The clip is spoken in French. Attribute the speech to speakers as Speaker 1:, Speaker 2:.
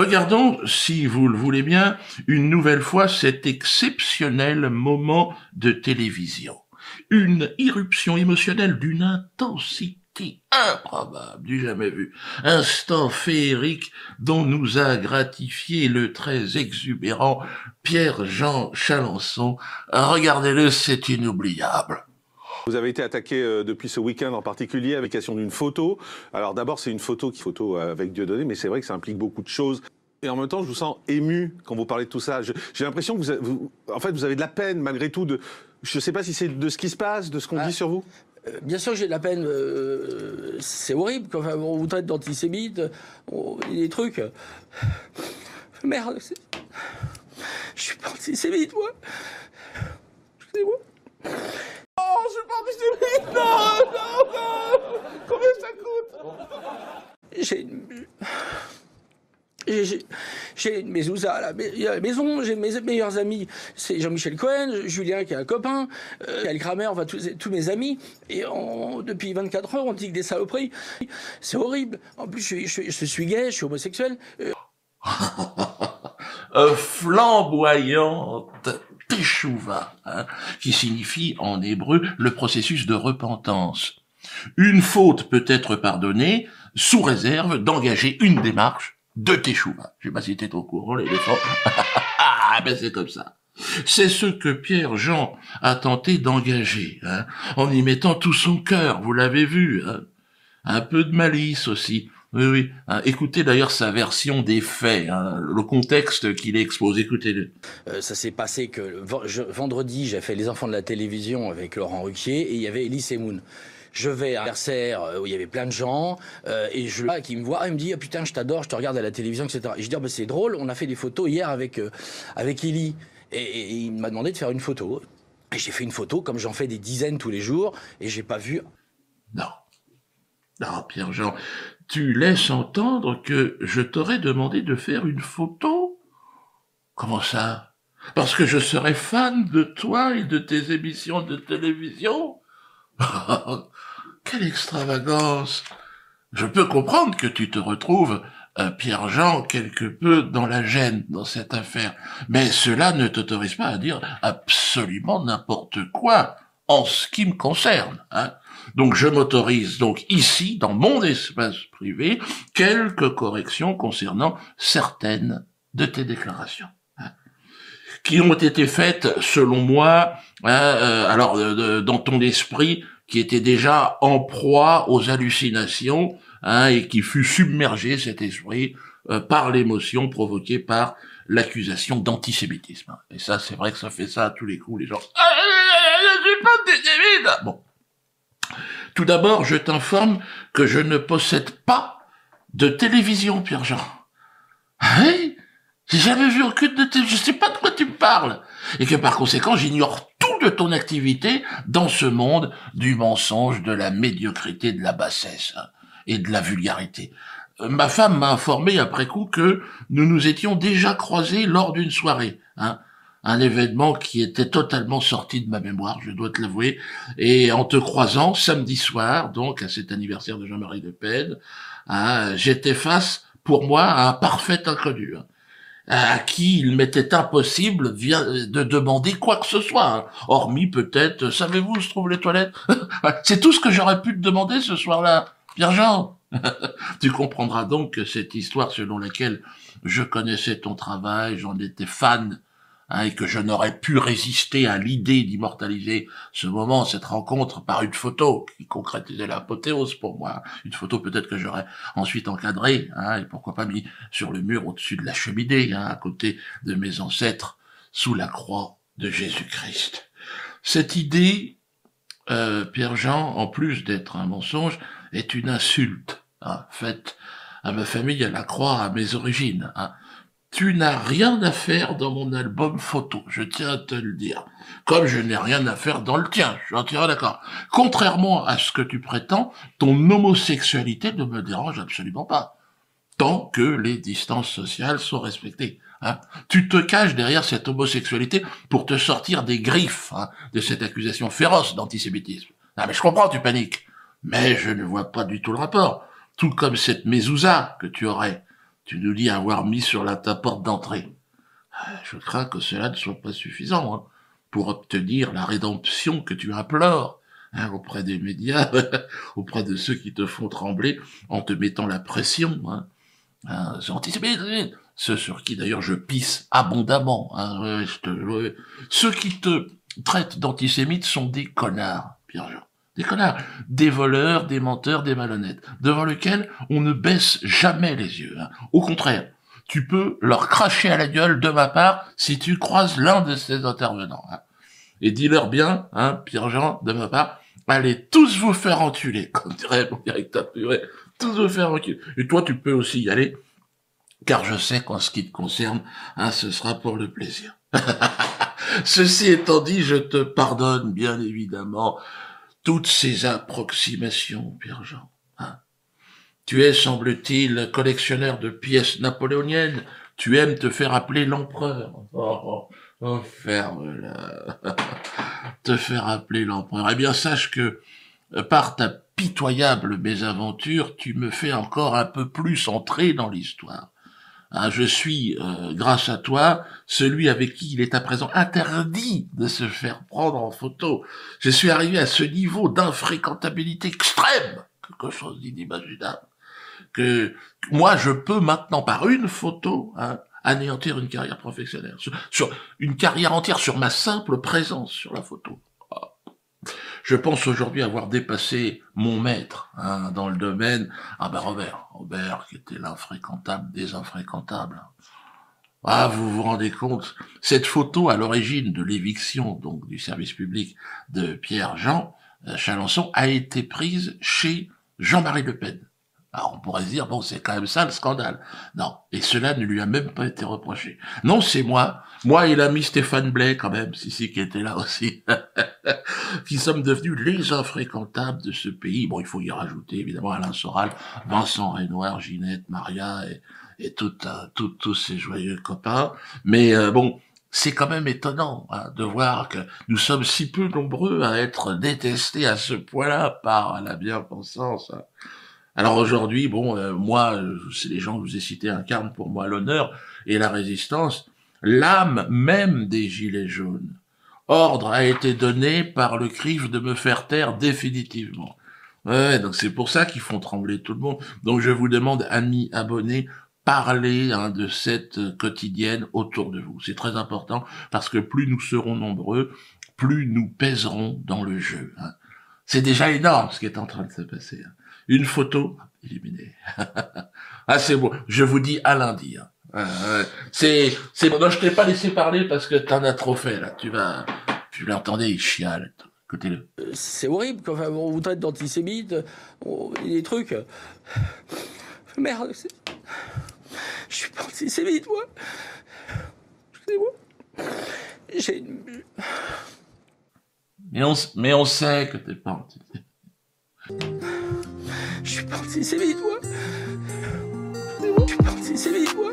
Speaker 1: Regardons, si vous le voulez bien, une nouvelle fois cet exceptionnel moment de télévision. Une irruption émotionnelle d'une intensité improbable, du jamais vu. Instant féerique dont nous a gratifié le très exubérant Pierre-Jean Chalençon. Regardez-le, c'est inoubliable.
Speaker 2: Vous avez été attaqué depuis ce week-end en particulier avec l'application d'une photo. Alors d'abord, c'est une photo avec Dieudonné, mais c'est vrai que ça implique beaucoup de choses. Et en même temps, je vous sens ému quand vous parlez de tout ça. J'ai l'impression que vous avez de la peine malgré tout. Je ne sais pas si c'est de ce qui se passe, de ce qu'on dit sur vous.
Speaker 3: Bien sûr que j'ai de la peine. C'est horrible. Enfin, on vous traite d'antisémite. Des trucs. Merde. Je suis pas antisémite, moi. Excusez-moi. Oh, je suis pas antisémite. Non, non, non. Combien ça coûte? J'ai mes mezouza à la maison, j'ai mes meilleurs amis, c'est Jean-Michel Cohen, Julien qui est un copain, Al Kramer, enfin tous mes amis, et depuis 24 heures on dit que des saloperies, c'est horrible. En plus je suis gay, je suis homosexuel.
Speaker 1: Flamboyante teshuva, qui signifie en hébreu le processus de repentance. Une faute peut être pardonnée sous réserve d'engager une démarche de teshuva. Je sais pas si t'es au courant, les défends. Ah, ben c'est comme ça. C'est ce que Pierre-Jean a tenté d'engager, en y mettant tout son cœur, vous l'avez vu, un peu de malice aussi. Oui, oui. Écoutez d'ailleurs sa version des faits, le contexte qu'il expose. Écoutez-le.
Speaker 3: Ça s'est passé que vendredi, j'ai fait Les Enfants de la télévision avec Laurent Ruquier et il y avait Elie Semoun. Je vais à un anniversaire où il y avait plein de gens et qui me voit, il me dit putain je t'adore, je te regarde à la télévision, etc. Et je dis c'est drôle, on a fait des photos hier avec Elie et il m'a demandé de faire une photo. Et j'ai fait une photo comme j'en fais des dizaines tous les jours et j'ai pas vu.
Speaker 1: Non, Pierre-Jean, tu laisses entendre que je t'aurais demandé de faire une photo? Comment ça? Parce que je serais fan de toi et de tes émissions de télévision? Quelle extravagance! Je peux comprendre que tu te retrouves, Pierre-Jean, quelque peu dans la gêne dans cette affaire, mais cela ne t'autorise pas à dire absolument n'importe quoi en ce qui me concerne, Donc je m'autorise donc ici, dans mon espace privé, quelques corrections concernant certaines de tes déclarations, qui ont été faites, selon moi, dans ton esprit, qui était déjà en proie aux hallucinations, et qui fut submergé, cet esprit, par l'émotion provoquée par l'accusation d'antisémitisme. Et ça, c'est vrai que ça fait ça à tous les coups, les gens. Je suis pas antisémite! Bon. Tout d'abord, je t'informe que je ne possède pas de télévision, Pierre-Jean. Oui? J'ai jamais vu aucune de tes... Je sais pas de quoi tu me parles. Et que par conséquent, j'ignore tout de ton activité dans ce monde du mensonge, de la médiocrité, de la bassesse et de la vulgarité. Ma femme m'a informé après coup que nous nous étions déjà croisés lors d'une soirée, un événement qui était totalement sorti de ma mémoire, je dois te l'avouer, et en te croisant samedi soir, donc à cet anniversaire de Jean-Marie Le Pen, j'étais face, pour moi, à un parfait inconnu, à qui il m'était impossible de demander quoi que ce soit, hormis peut-être, savez-vous où se trouvent les toilettes? C'est tout ce que j'aurais pu te demander ce soir-là, Pierre-Jean. Tu comprendras donc que cette histoire selon laquelle je connaissais ton travail, j'en étais fan, et que je n'aurais pu résister à l'idée d'immortaliser ce moment, cette rencontre, par une photo qui concrétisait l'apothéose pour moi. Une photo peut-être que j'aurais ensuite encadrée, et pourquoi pas mis sur le mur au-dessus de la cheminée, à côté de mes ancêtres, sous la croix de Jésus-Christ. Cette idée, Pierre-Jean, en plus d'être un mensonge, est une insulte, faite à ma famille, à la croix, à mes origines, Tu n'as rien à faire dans mon album photo, je tiens à te le dire. Comme je n'ai rien à faire dans le tien, je suis entièrement d'accord. Contrairement à ce que tu prétends, ton homosexualité ne me dérange absolument pas. Tant que les distances sociales sont respectées. Tu te caches derrière cette homosexualité pour te sortir des griffes de cette accusation féroce d'antisémitisme. Mais je comprends, tu paniques. Mais je ne vois pas du tout le rapport. Tout comme cette mezouza que tu aurais. tu nous dis avoir mis sur ta porte d'entrée. Je crains que cela ne soit pas suffisant hein, pour obtenir la rédemption que tu implores hein, auprès des médias, auprès de ceux qui te font trembler en te mettant la pression. C'est antisémite, ceux sur qui d'ailleurs je pisse abondamment. Ceux qui te traitent d'antisémite sont des connards, Pierre-Jean. Des connards, des voleurs, des menteurs, des malhonnêtes, devant lesquels on ne baisse jamais les yeux. Hein. Au contraire, tu peux leur cracher à la gueule de ma part si tu croises l'un de ces intervenants. Hein. Et dis-leur bien, hein, Pierre-Jean, de ma part, allez tous vous faire enculer, comme dirait mon directeur purée, tous vous faire enculer. Et toi, tu peux aussi y aller, car je sais qu'en ce qui te concerne, hein, ce sera pour le plaisir. Ceci étant dit, je te pardonne, bien évidemment, toutes ces approximations, Pierre-Jean. Hein. Tu es, semble-t-il, collectionneur de pièces napoléoniennes. Tu aimes te faire appeler l'empereur. Ferme-la. Te faire appeler l'empereur. Eh bien, sache que, par ta pitoyable mésaventure, tu me fais encore un peu plus entrer dans l'histoire. Hein, je suis, grâce à toi, celui avec qui il est à présent interdit de se faire prendre en photo. Je suis arrivé à ce niveau d'infréquentabilité extrême, quelque chose d'inimaginable, que moi je peux maintenant, par une photo, hein, anéantir une carrière professionnelle, sur une carrière entière sur ma simple présence sur la photo. Je pense aujourd'hui avoir dépassé mon maître hein, dans le domaine. Ah ben Robert qui était l'infréquentable des infréquentables. Ah, vous vous rendez compte, cette photo à l'origine de l'éviction donc du service public de Pierre-Jean Chalençon a été prise chez Jean-Marie Le Pen. Alors on pourrait se dire, bon, c'est quand même ça le scandale. Non, et cela ne lui a même pas été reproché. Non, c'est moi. Moi et l'ami Stéphane Blais, quand même, qui était là aussi, qui sommes devenus les infréquentables de ce pays. Bon, il faut y rajouter, évidemment, Alain Soral, Vincent Renoir, Ginette, Maria et tous ces joyeux copains. Mais bon, c'est quand même étonnant hein, de voir que nous sommes si peu nombreux à être détestés à ce point-là par la bien-pensance. Hein. Alors aujourd'hui, bon, moi, c'est les gens que je vous ai cités incarnent pour moi l'honneur et la résistance, l'âme même des Gilets jaunes. Ordre a été donné par le CRIF de me faire taire définitivement. Ouais, donc c'est pour ça qu'ils font trembler tout le monde. Donc je vous demande, amis abonnés, parlez hein, de cette quotidienne autour de vous. C'est très important parce que plus nous serons nombreux, plus nous pèserons dans le jeu. Hein. C'est déjà énorme ce qui est en train de se passer. Hein. Une photo éliminée. Ah, c'est bon. Je vous dis à lundi. Hein. C'est bon. Non, je t'ai pas laissé parler parce que t'en as trop fait, là. Tu l'entendais, il chiale. Écoutez-le.
Speaker 3: C'est horrible. Enfin, on vous traite d'antisémite. Des trucs. Merde. Je suis pas antisémite, moi. Excusez-moi.
Speaker 1: Mais on sait que t'es pas antisémite.
Speaker 3: Je suis pas antisémite, moi. Je suis pas antisémite, moi.